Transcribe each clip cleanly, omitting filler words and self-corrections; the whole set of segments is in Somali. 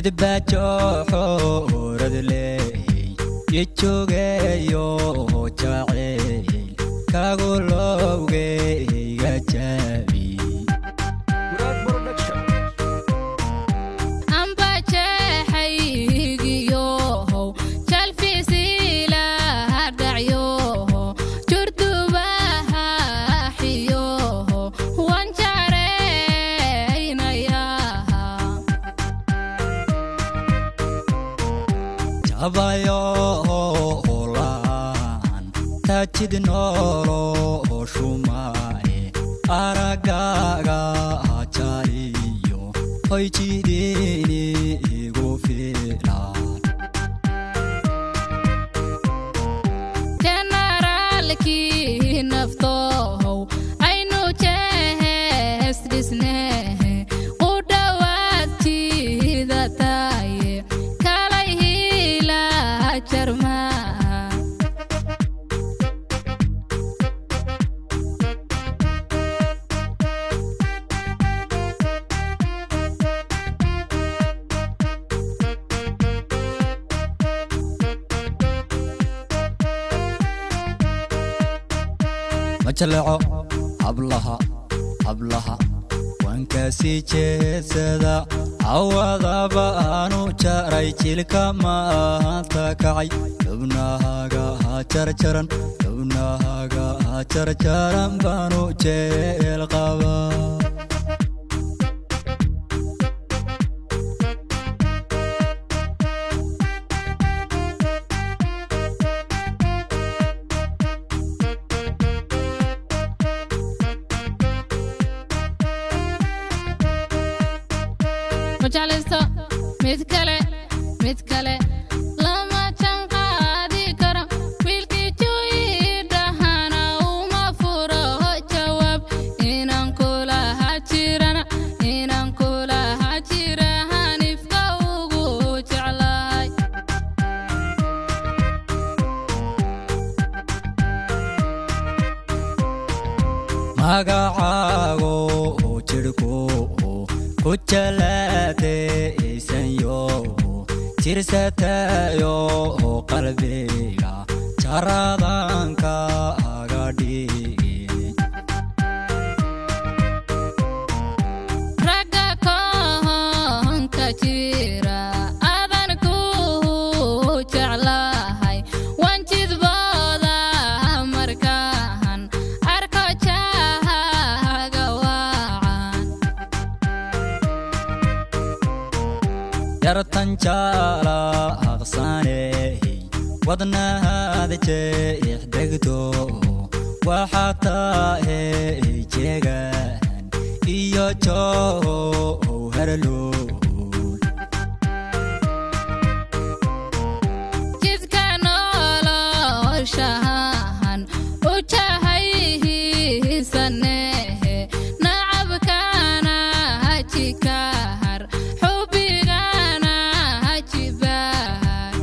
midbajo xorad leey yejogeeyo jacayl kagu lowgeyga jabi abayo olan tajid nolo shumae aragaga chariyo hoy jidini igu filan generalki nafto aynu jees disne مجلعو ablaha waan ka sii jeedsada awada baanu jaray jilka maanta kacay dubnahaga jarjaran baanu jeel qaba Mujalisto mitkale lama chanqadi kara wilki joy dahana uma furo jawab inan kula hajira hanifka ugu jeclay magacaago jirko kujalate isanyo tirsatayo qalbiga jaradanka agadi raga konka jira adan ku jeclahay wanjid booda markaan arko jahaga wacan yartan jala aqsane wadnahaada jeexdegto waxataa jeegan iyo jowharlo jidka noloshahan u jahayhisane nacabkana hajikahar xubigana hajibaar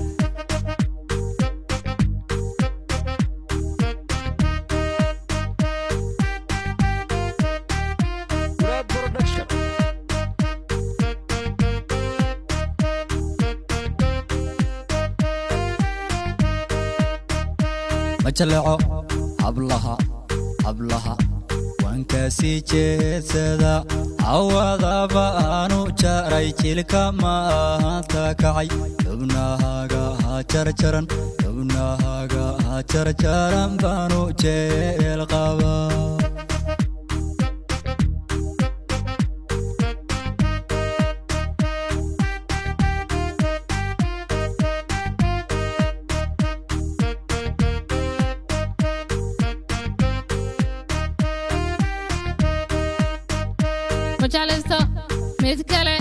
majalaco ablaha waan ka sii jeedsada awada baanu jaray jilka maanta kacay dubnahaga jarjaran baanu jeel qaba Mujalisto mitkale